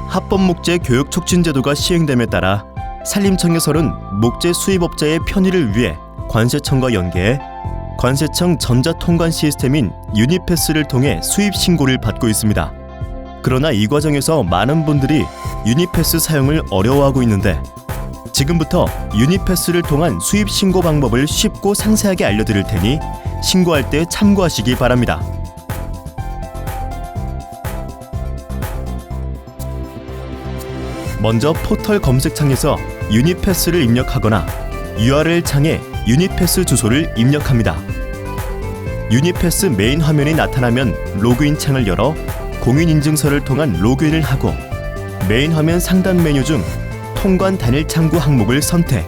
합법목재 교육 촉진 제도가 시행됨에 따라 산림청에서는 목재 수입업자의 편의를 위해 관세청과 연계해 관세청 전자통관 시스템인 유니패스를 통해 수입 신고를 받고 있습니다. 그러나 이 과정에서 많은 분들이 유니패스 사용을 어려워하고 있는데 지금부터 유니패스를 통한 수입 신고 방법을 쉽고 상세하게 알려드릴 테니 신고할 때 참고하시기 바랍니다. 먼저 포털 검색창에서 유니패스를 입력하거나 URL 창에 유니패스 주소를 입력합니다. 유니패스 메인 화면이 나타나면 로그인 창을 열어 공인인증서를 통한 로그인을 하고 메인 화면 상단 메뉴 중 통관 단일 창구 항목을 선택,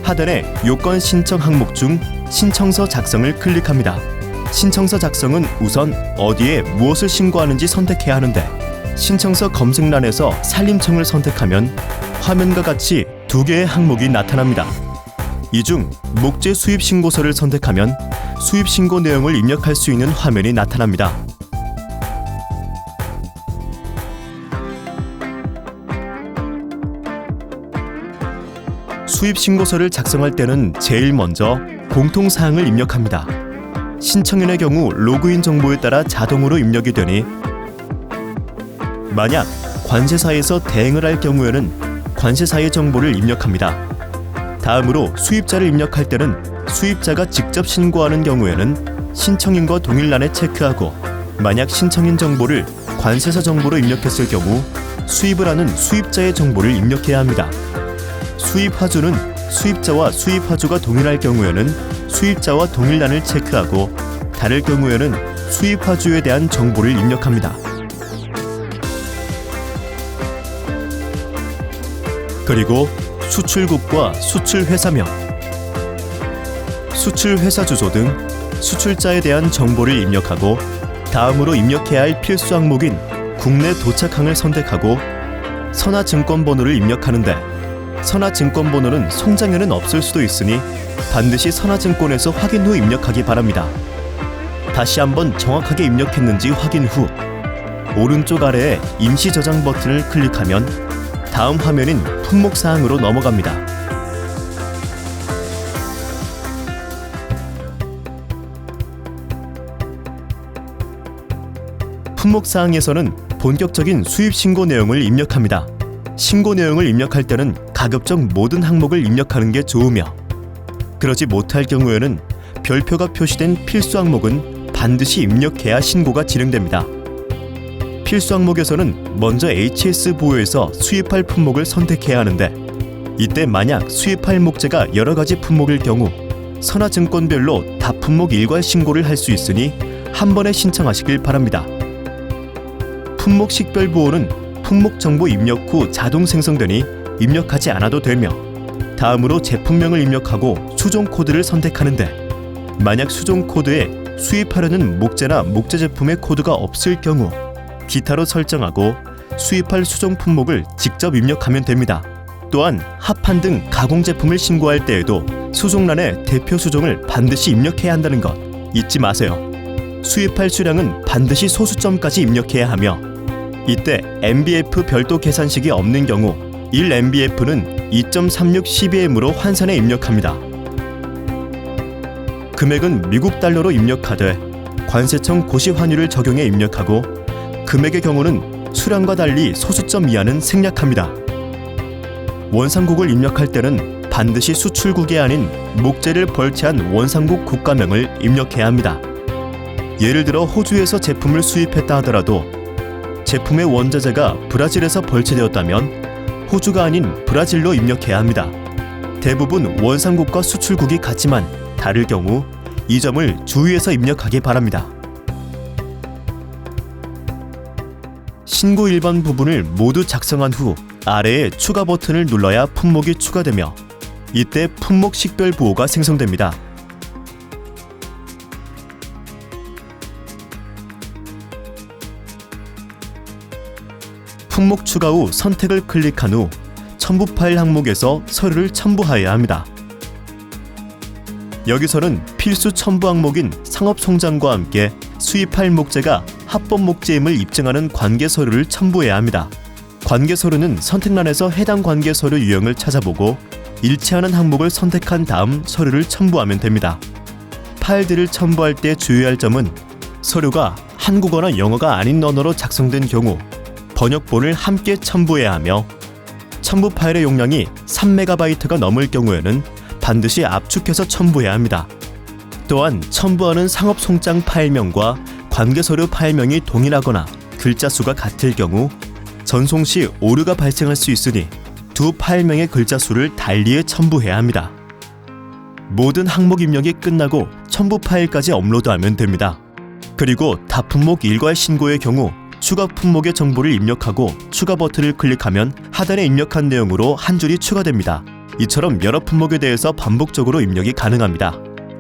하단의 요건 신청 항목 중 신청서 작성을 클릭합니다. 신청서 작성은 우선 어디에 무엇을 신고하는지 선택해야 하는데 신청서 검색란에서 산림청을 선택하면 화면과 같이 두 개의 항목이 나타납니다. 이 중 목재 수입 신고서를 선택하면 수입 신고 내용을 입력할 수 있는 화면이 나타납니다. 수입 신고서를 작성할 때는 제일 먼저 공통사항을 입력합니다. 신청인의 경우 로그인 정보에 따라 자동으로 입력이 되니 만약 관세사에서 대행을 할 경우에는 관세사의 정보를 입력합니다. 다음으로 수입자를 입력할 때는 수입자가 직접 신고하는 경우에는 신청인과 동일란에 체크하고 만약 신청인 정보를 관세사 정보로 입력했을 경우 수입을 하는 수입자의 정보를 입력해야 합니다. 수입 화주는 수입자와 수입 화주가 동일할 경우에는 수입자와 동일란을 체크하고 다를 경우에는 수입 화주에 대한 정보를 입력합니다. 그리고 수출국과 수출회사명, 수출회사 주소 등 수출자에 대한 정보를 입력하고 다음으로 입력해야 할 필수 항목인 국내 도착항을 선택하고 선화증권번호를 입력하는데 선화증권번호는 송장에는 없을 수도 있으니 반드시 선화증권에서 확인 후 입력하기 바랍니다. 다시 한번 정확하게 입력했는지 확인 후 오른쪽 아래에 임시 저장 버튼을 클릭하면 다음 화면인 품목사항으로 넘어갑니다. 품목사항에서는 본격적인 수입 신고 내용을 입력합니다. 신고 내용을 입력할 때는 가급적 모든 항목을 입력하는 게 좋으며 그러지 못할 경우에는 별표가 표시된 필수 항목은 반드시 입력해야 신고가 진행됩니다. 필수 항목에서는 먼저 HS 보호에서 수입할 품목을 선택해야 하는데 이때 만약 수입할 목재가 여러 가지 품목일 경우 선화증권별로 다 품목 일괄 신고를 할 수 있으니 한 번에 신청하시길 바랍니다. 품목 식별 보호는 품목 정보 입력 후 자동 생성되니 입력하지 않아도 되며 다음으로 제품명을 입력하고 수종 코드를 선택하는데 만약 수종 코드에 수입하려는 목재나 목재 제품의 코드가 없을 경우 기타로 설정하고 수입할 수종 품목을 직접 입력하면 됩니다. 또한 합판 등 가공 제품을 신고할 때에도 수종란에 대표 수종을 반드시 입력해야 한다는 것 잊지 마세요. 수입할 수량은 반드시 소수점까지 입력해야 하며 이때 MBF 별도 계산식이 없는 경우 1MBF는 2.36 CBM으로 환산해 입력합니다. 금액은 미국 달러로 입력하되 관세청 고시 환율을 적용해 입력하고 금액의 경우는 수량과 달리 소수점 이하는 생략합니다. 원상국을 입력할 때는 반드시 수출국이 아닌 목재를 벌채한 원상국 국가명을 입력해야 합니다. 예를 들어 호주에서 제품을 수입했다 하더라도 제품의 원자재가 브라질에서 벌채되었다면 호주가 아닌 브라질로 입력해야 합니다. 대부분 원상국과 수출국이 같지만 다를 경우 이 점을 주의해서 입력하기 바랍니다. 신고 일반 부분을 모두 작성한 후 아래에 추가 버튼을 눌러야 품목이 추가되며 이때 품목 식별 보호가 생성됩니다. 품목 추가 후 선택을 클릭한 후 첨부 파일 항목에서 서류를 첨부하여야 합니다. 여기서는 필수 첨부 항목인 상업송장과 함께 수입할 목재가 합법 목재임을 입증하는 관계 서류를 첨부해야 합니다. 관계 서류는 선택란에서 해당 관계 서류 유형을 찾아보고 일치하는 항목을 선택한 다음 서류를 첨부하면 됩니다. 파일들을 첨부할 때 주의할 점은 서류가 한국어나 영어가 아닌 언어로 작성된 경우 번역본을 함께 첨부해야 하며 첨부 파일의 용량이 3MB가 넘을 경우에는 반드시 압축해서 첨부해야 합니다. 또한 첨부하는 상업 송장 파일명과 관계 서류 파일명이 동일하거나 글자 수가 같을 경우 전송 시 오류가 발생할 수 있으니 두 파일명의 글자 수를 달리해 첨부해야 합니다. 모든 항목 입력이 끝나고 첨부 파일까지 업로드하면 됩니다. 그리고 다품목 일괄 신고의 경우 추가 품목의 정보를 입력하고 추가 버튼을 클릭하면 하단에 입력한 내용으로 한 줄이 추가됩니다. 이처럼 여러 품목에 대해서 반복적으로 입력이 가능합니다.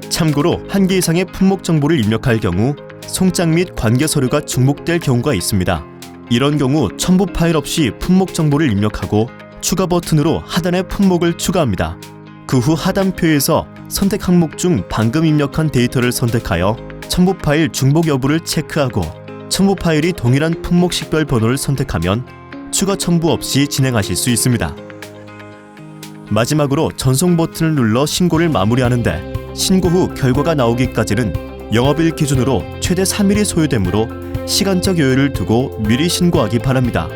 참고로 한 개 이상의 품목 정보를 입력할 경우 송장 및 관계 서류가 중복될 경우가 있습니다. 이런 경우 첨부 파일 없이 품목 정보를 입력하고 추가 버튼으로 하단에 품목을 추가합니다. 그 후 하단표에서 선택 항목 중 방금 입력한 데이터를 선택하여 첨부 파일 중복 여부를 체크하고 첨부 파일이 동일한 품목 식별 번호를 선택하면 추가 첨부 없이 진행하실 수 있습니다. 마지막으로 전송 버튼을 눌러 신고를 마무리하는데 신고 후 결과가 나오기까지는 영업일 기준으로 최대 3일이 소요되므로 시간적 여유를 두고 미리 신고하기 바랍니다.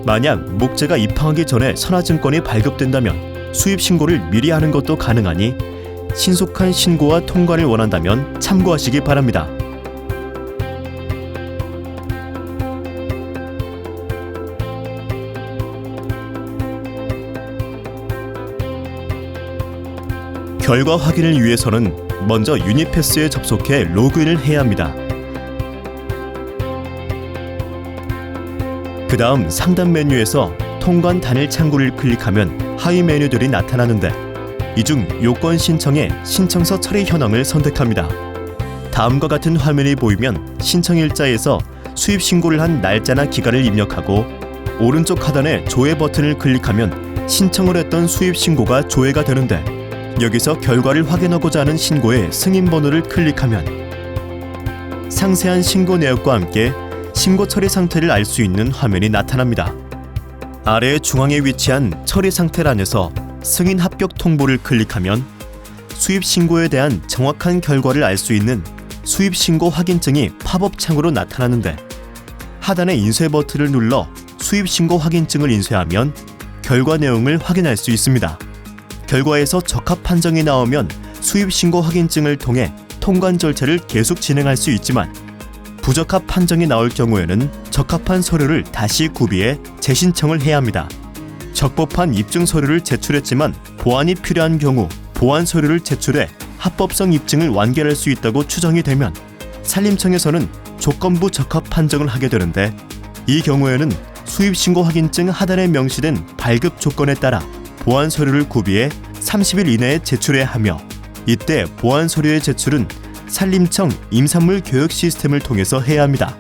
만약 목재가 입항하기 전에 선화증권이 발급된다면 수입 신고를 미리 하는 것도 가능하니 신속한 신고와 통관을 원한다면 참고하시기 바랍니다. 결과 확인을 위해서는 먼저 유니패스에 접속해 로그인을 해야 합니다. 그 다음 상단 메뉴에서 통관 단일 창구를 클릭하면 하위 메뉴들이 나타나는데 이 중 요건 신청에 신청서 처리 현황을 선택합니다. 다음과 같은 화면이 보이면 신청일자에서 수입 신고를 한 날짜나 기간을 입력하고 오른쪽 하단에 조회 버튼을 클릭하면 신청을 했던 수입 신고가 조회가 되는데 여기서 결과를 확인하고자 하는 신고의 승인 번호를 클릭하면 상세한 신고 내역과 함께 신고 처리 상태를 알 수 있는 화면이 나타납니다. 아래 중앙에 위치한 처리 상태란에서 승인 합격 통보를 클릭하면 수입 신고에 대한 정확한 결과를 알 수 있는 수입 신고 확인증이 팝업 창으로 나타나는데 하단의 인쇄 버튼을 눌러 수입 신고 확인증을 인쇄하면 결과 내용을 확인할 수 있습니다. 결과에서 적합 판정이 나오면 수입 신고 확인증을 통해 통관 절차를 계속 진행할 수 있지만 부적합 판정이 나올 경우에는 적합한 서류를 다시 구비해 재신청을 해야 합니다. 적법한 입증 서류를 제출했지만 보완이 필요한 경우 보완 서류를 제출해 합법성 입증을 완결할 수 있다고 추정이 되면 산림청에서는 조건부 적합 판정을 하게 되는데 이 경우에는 수입 신고 확인증 하단에 명시된 발급 조건에 따라 보완 서류를 구비해 30일 이내에 제출해야 하며 이때 보완 서류의 제출은 산림청 임산물 교육 시스템을 통해서 해야 합니다.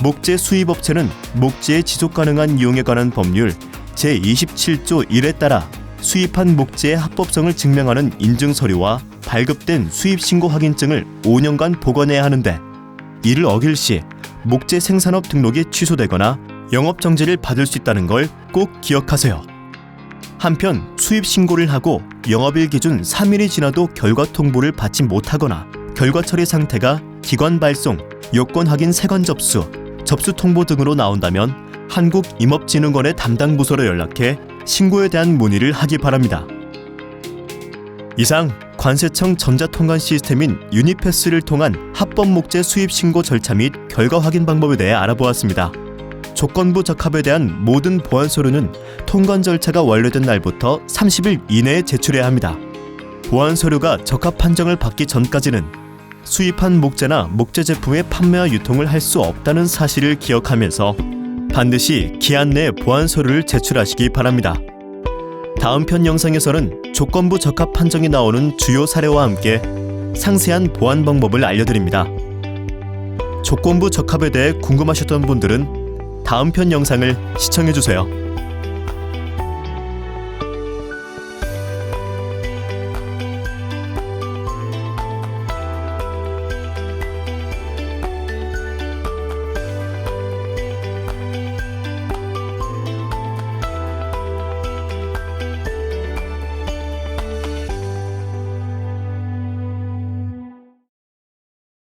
목재 수입업체는 목재의 지속가능한 이용에 관한 법률 제27조 1에 따라 수입한 목재의 합법성을 증명하는 인증서류와 발급된 수입신고 확인증을 5년간 보관해야 하는데 이를 어길 시 목재 생산업 등록이 취소되거나 영업정지를 받을 수 있다는 걸 꼭 기억하세요. 한편 수입 신고를 하고 영업일 기준 3일이 지나도 결과 통보를 받지 못하거나 결과 처리 상태가 기관 발송, 요건 확인 세관 접수, 접수 통보 등으로 나온다면 한국임업진흥원의 담당 부서로 연락해 신고에 대한 문의를 하기 바랍니다. 이상 관세청 전자통관 시스템인 유니패스를 통한 합법 목재 수입 신고 절차 및 결과 확인 방법에 대해 알아보았습니다. 조건부 적합에 대한 모든 보완 서류는 통관 절차가 완료된 날부터 30일 이내에 제출해야 합니다. 보완 서류가 적합 판정을 받기 전까지는 수입한 목재나 목재 제품의 판매와 유통을 할 수 없다는 사실을 기억하면서 반드시 기한 내에 보완 서류를 제출하시기 바랍니다. 다음 편 영상에서는 조건부 적합 판정이 나오는 주요 사례와 함께 상세한 보완 방법을 알려드립니다. 조건부 적합에 대해 궁금하셨던 분들은 다음 편 영상을 시청해주세요.